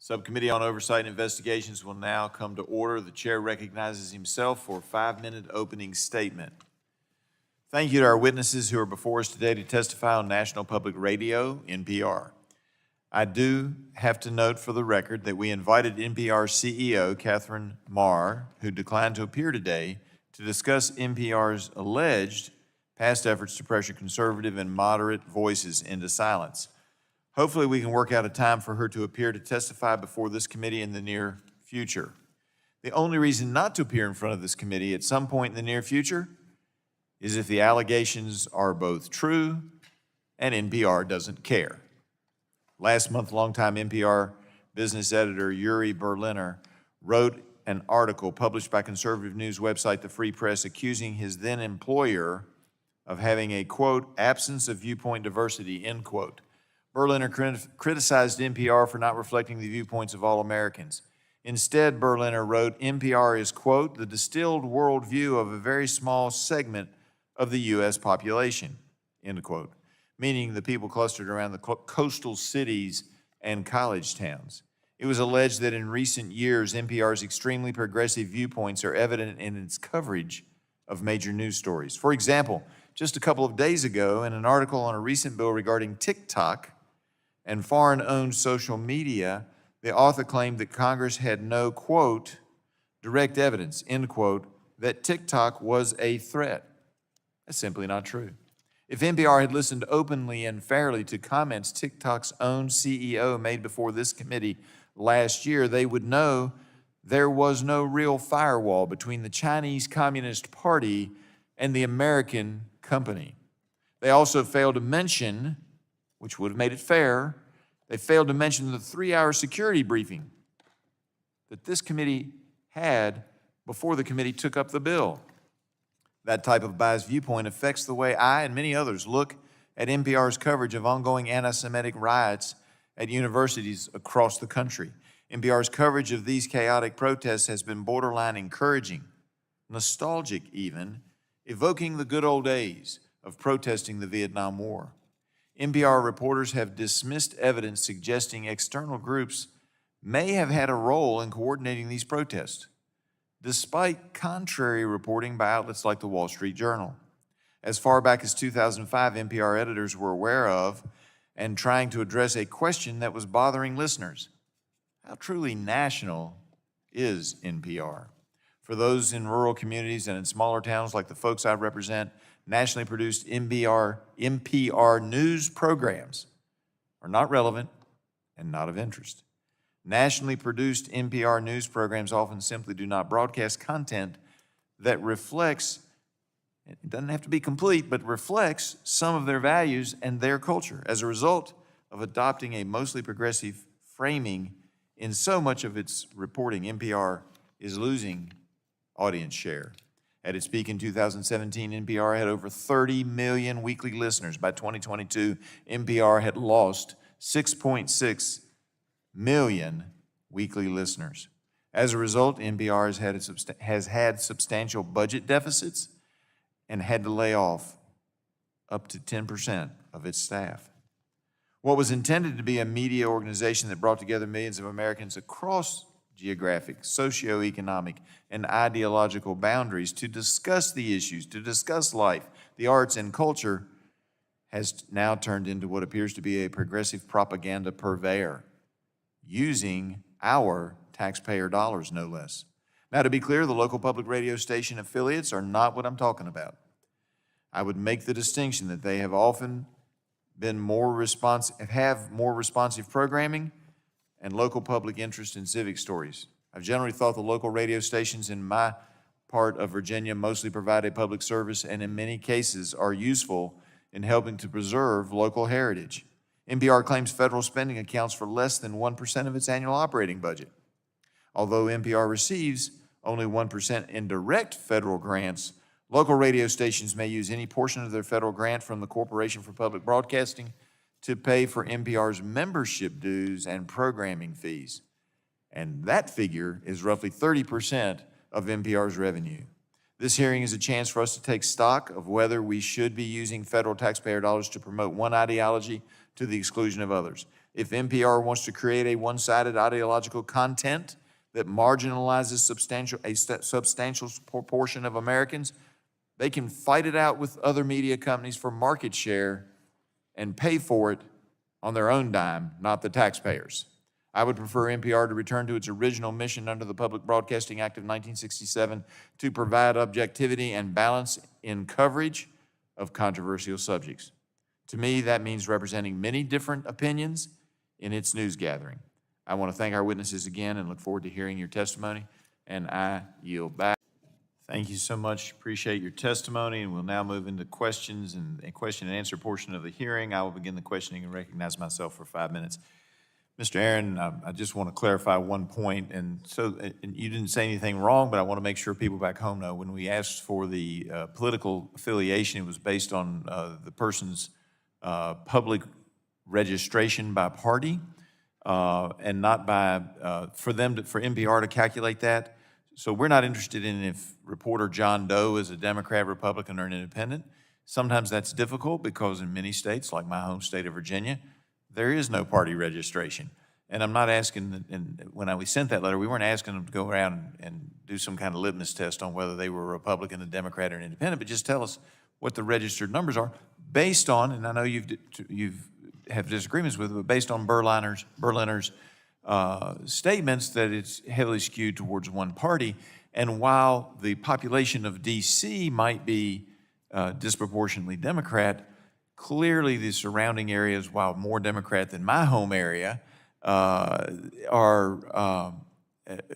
Subcommittee on Oversight and Investigations will now come to order. The chair recognizes himself for a 5-minute opening statement. Thank you to our witnesses who are before us today to testify on National Public Radio, NPR. I do have to note for the record that we invited NPR CEO Catherine Marr, who declined to appear today, to discuss NPR's alleged past efforts to pressure conservative and moderate voices into silence. Hopefully we can work out a time for her to appear to testify before this committee in the near future. The only reason not to appear in front of this committee at some point in the near future is if the allegations are both true and NPR doesn't care. Last month, longtime NPR business editor Yuri Berliner wrote an article published by conservative news website The Free Press accusing his then employer of having a, quote, absence of viewpoint diversity, end quote. Berliner criticized NPR for not reflecting the viewpoints of all Americans. Instead, Berliner wrote, NPR is, quote, the distilled worldview of a very small segment of the U.S. population, end quote, meaning the people clustered around the coastal cities and college towns. It was alleged that in recent years, NPR's extremely progressive viewpoints are evident in its coverage of major news stories. For example, just a couple of days ago, in an article on a recent bill regarding TikTok and foreign-owned social media, the author claimed that Congress had no, quote, direct evidence, end quote, that TikTok was a threat. That's simply not true. If NPR had listened openly and fairly to comments TikTok's own CEO made before this committee last year, they would know there was no real firewall between the Chinese Communist Party and the American company. They also failed to mention, which would have made it fair, they failed to mention the 3-hour security briefing that this committee had before the committee took up the bill. That type of biased viewpoint affects the way I and many others look at NPR's coverage of ongoing anti-Semitic riots at universities across the country. NPR's coverage of these chaotic protests has been borderline encouraging, nostalgic even, evoking the good old days of protesting the Vietnam War. NPR reporters have dismissed evidence suggesting external groups may have had a role in coordinating these protests, despite contrary reporting by outlets like the Wall Street Journal. As far back as 2005, NPR editors were aware of and trying to address a question that was bothering listeners. How truly national is NPR? For those in rural communities and in smaller towns like the folks I represent, nationally produced NPR news programs are not relevant and not of interest. Nationally produced NPR news programs often simply do not broadcast content that reflects, it doesn't have to be complete, but reflects some of their values and their culture. As a result of adopting a mostly progressive framing in so much of its reporting, NPR is losing audience share. At its peak in 2017, NPR had over 30 million weekly listeners. By 2022, NPR had lost 6.6 million weekly listeners. As a result, NPR has had substantial budget deficits and had to lay off up to 10% of its staff. What was intended to be a media organization that brought together millions of Americans across geographic, socioeconomic, and ideological boundaries to discuss the issues, to discuss life, the arts, and culture, has now turned into what appears to be a progressive propaganda purveyor, using our taxpayer dollars, no less. Now, to be clear, the local public radio station affiliates are not what I'm talking about. I would make the distinction that they have often been more responsive programming and local public interest in civic stories. I've generally thought the local radio stations in my part of Virginia mostly provide a public service and in many cases are useful in helping to preserve local heritage. NPR claims federal spending accounts for less than 1% of its annual operating budget. Although NPR receives only 1% in direct federal grants, local radio stations may use any portion of their federal grant from the Corporation for Public Broadcasting to pay for NPR's membership dues and programming fees. And that figure is roughly 30% of NPR's revenue. This hearing is a chance for us to take stock of whether we should be using federal taxpayer dollars to promote one ideology to the exclusion of others. If NPR wants to create a one-sided ideological content that marginalizes a substantial proportion of Americans, they can fight it out with other media companies for market share and pay for it on their own dime, not the taxpayers. I would prefer NPR to return to its original mission under the Public Broadcasting Act of 1967 to provide objectivity and balance in coverage of controversial subjects. To me, that means representing many different opinions in its news gathering. I want to thank our witnesses again and look forward to hearing your testimony, and I yield back. Thank you so much. Appreciate your testimony, and we'll now move into questions and a question and answer portion of the hearing. I will begin the questioning and recognize myself for 5 minutes. Mr. Aaron, I just want to clarify one point, and you didn't say anything wrong, but I want to make sure people back home know. When we asked for the political affiliation, it was based on the person's public registration by party, and not by for NPR to calculate that. So we're not interested in if reporter John Doe is a Democrat, Republican, or an independent. Sometimes that's difficult because in many states, like my home state of Virginia, there is no party registration. And I'm not asking, and when we sent that letter, we weren't asking them to go around and do some kind of litmus test on whether they were a Republican, a Democrat, or an independent, but just tell us what the registered numbers are based on, and I know you've have disagreements with it, but based on Berliner's statements that it's heavily skewed towards one party. And while the population of D.C. might be disproportionately Democrat, clearly the surrounding areas, while more Democrat than my home area,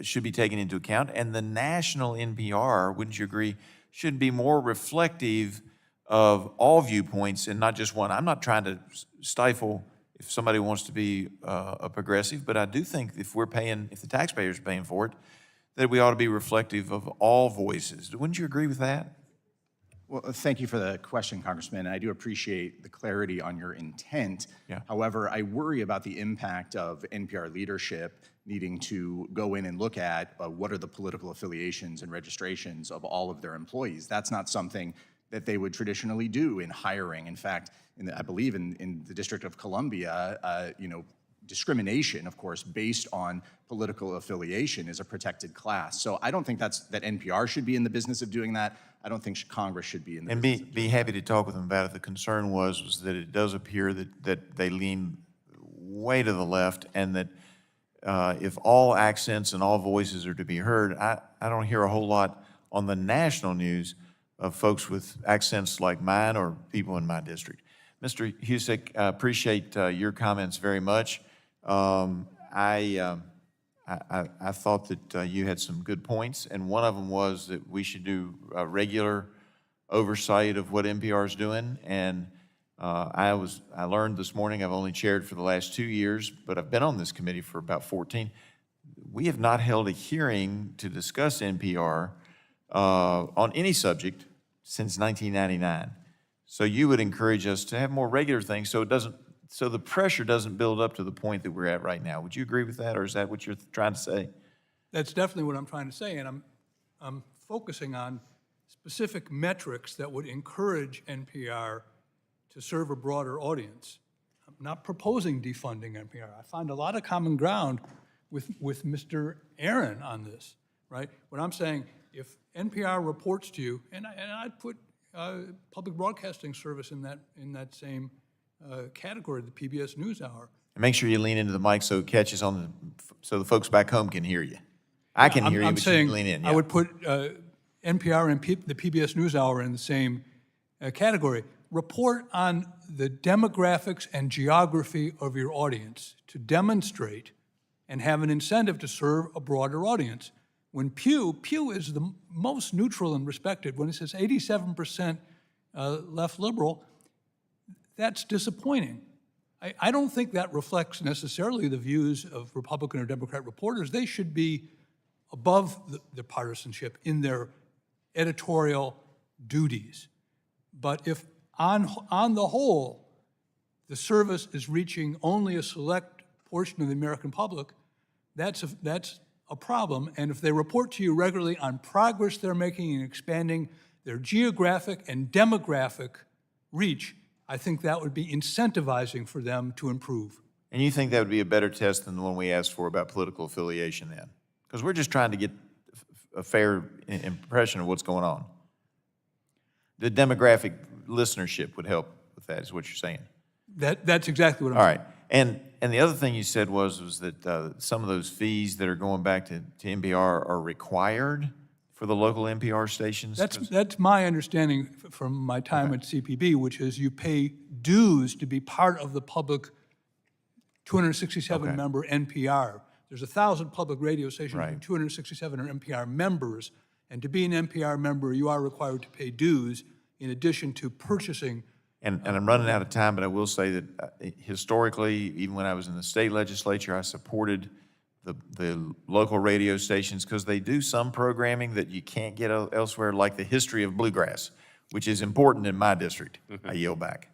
should be taken into account. And the national NPR, wouldn't you agree, should be more reflective of all viewpoints and not just one. I'm not trying to stifle if somebody wants to be a progressive, but I do think if the taxpayers are paying for it, that we ought to be reflective of all voices. Wouldn't you agree with that? Well, thank you for the question, Congressman. I do appreciate the clarity on your intent. Yeah. However, I worry about the impact of NPR leadership needing to go in and look at what are the political affiliations and registrations of all of their employees. That's not something that they would traditionally do in hiring. In fact, I believe in the District of Columbia, discrimination, of course, based on political affiliation is a protected class. So I don't think that NPR should be in the business of doing that. I don't think Congress should be in the business of doing that. And be happy to talk with them about it. The concern was that it does appear that they lean way to the left, and that if all accents and all voices are to be heard, I don't hear a whole lot on the national news of folks with accents like mine or people in my district. Mr. Husick, I appreciate your comments very much. I thought that you had some good points, and one of them was that we should do a regular oversight of what NPR is doing. And I learned this morning, I've only chaired for the last 2 years, but I've been on this committee for about 14. We have not held a hearing to discuss NPR on any subject since 1999. So you would encourage us to have more regular things so the pressure doesn't build up to the point that we're at right now. Would you agree with that, or is that what you're trying to say? That's definitely what I'm trying to say, and I'm focusing on specific metrics that would encourage NPR to serve a broader audience. I'm not proposing defunding NPR. I find a lot of common ground with Mr. Aaron on this, right? What I'm saying, if NPR reports to you, and I'd put public broadcasting service in that same category, the PBS NewsHour. And make sure you lean into the mic so it catches so the folks back home can hear you. I can hear you, but you lean in. Yeah. I would put NPR and the PBS NewsHour in the same category. Report on the demographics and geography of your audience to demonstrate and have an incentive to serve a broader audience. When Pew is the most neutral and respected, when it says 87% left liberal, that's disappointing. I don't think that reflects necessarily the views of Republican or Democrat reporters. They should be above the partisanship in their editorial duties. But if on the whole, the service is reaching only a select portion of the American public, that's a problem. And if they report to you regularly on progress they're making in expanding their geographic and demographic reach, I think that would be incentivizing for them to improve. And you think that would be a better test than the one we asked for about political affiliation then? Because we're just trying to get a fair impression of what's going on. The demographic listenership would help with that, is what you're saying. That's exactly what I'm All saying. right. And the other thing you said was that some of those fees that are going back to NPR are required for the local NPR stations? That's my understanding from my time at CPB, which is you pay dues to be part of the public 267-member NPR. There's 1,000 public radio stations, Right. and 267 are NPR members. And to be an NPR member, you are required to pay dues in addition to purchasing. And I'm running out of time, but I will say that historically, even when I was in the state legislature, I supported the local radio stations because they do some programming that you can't get elsewhere, like the history of bluegrass, which is important in my district. I yield back.